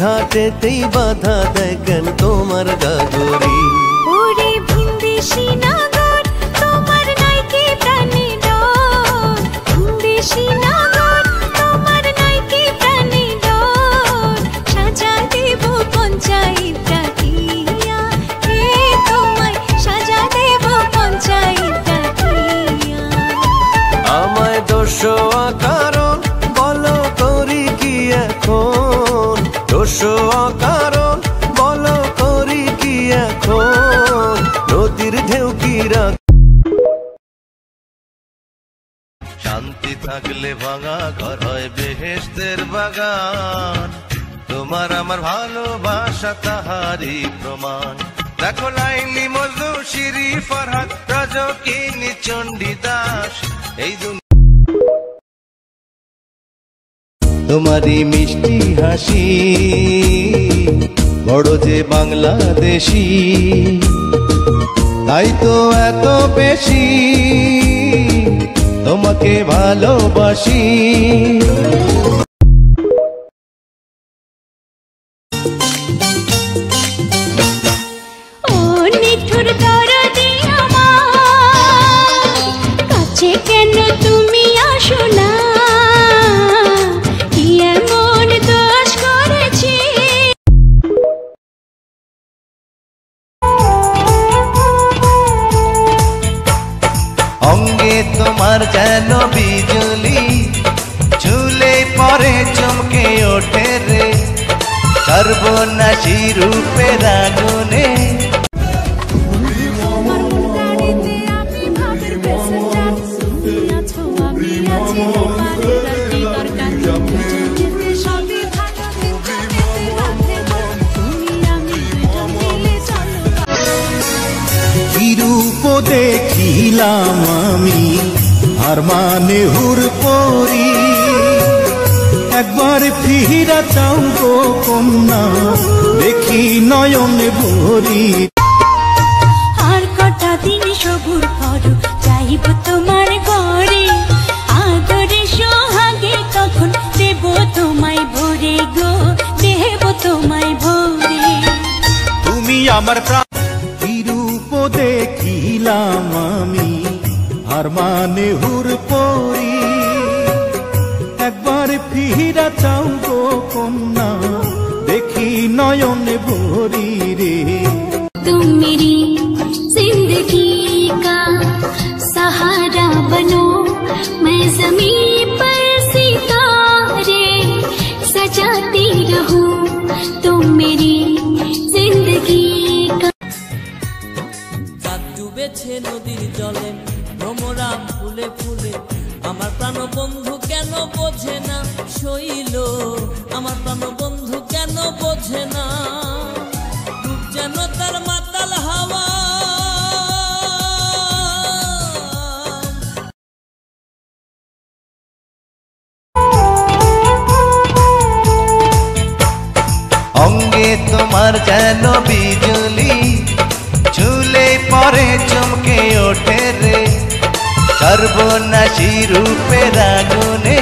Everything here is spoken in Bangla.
ঘাটেতেই বাধা দেয় কেন তোমার গাগরি। ওরে ভিনদেশি নাগর তোমার নাই কি প্রাণে ডর, ভিনদেশি নাগর তোমার নাই কি প্রাণে ডর। সাজা দেব পঞ্চায়েত ডাকিয়া, হে তোমায় সাজা দেব পঞ্চায়েত ডাকিয়া। আমায় দোষোয়া কারণ বলো করি কি এখন, দোষোয়া কারণ বলো করি কি এখন। নদীর ঢেউ কি রাখ শান্তি থাকলে ভাঙা ঘর হয় বেহেশতের বাগান। তোমার আমার ভালোবাসা তাহারি প্রমাণ। দেখো লাইলি মজনু শিরি ফরহাদ রজকিনী চণ্ডীদাস, এই তোমারই মিষ্টি হাসি বড় যে বাংলাদেশি, তাই তো এত বেশি তোমাকে ভালোবাসি। ও নিঠুর দরদি আমার, কাছে কেন তুমি আসো না? কি এমন দোষ করেছি? অঙ্গে তোমার যেন বিজলি, ঝুলে পরে চমকে ওঠে রে সর্বনাশী রূপের আগুনে। রূপ দেখিলাম আমি আর মানে হুর পরি, একবার ফিরা চাও গো কন্যা দেখি নয়নে ভরি। আর কটা দিন সবুর করো, যাইব তোমার ঘরে, আদরে সোহাগে কখন দেব তোমায় ভরে গো, দেব তোমায় ভরে। তুমি আমার প্রাণ রূপ দেখিলাম আমি আর মানে হুর পরি, একবার ফিরা চাও গো কন্যা দেখি নয়নে ভরি রে। तुम मेरी जिंदगी का सहारा बनो, मैं ज़मीं पर सितारे सजाती रहूं, तुम मेरी जिंदगी का। চাঁদ ডুবেছে নদীর জলে, ভ্রমরা ফুলে ফুলে, আমার প্রাণ বন্ধু কেন বোঝে না শৈল, আমার প্রাণ বন্ধু কেন বোঝে না। রূপ যেন তার মাতাল হাওয়া, অঙ্গে তোমার যেন বিজলি, ঝুলে পরে চমকে ওঠে রে সর্বনাশী রূপের আগুনে।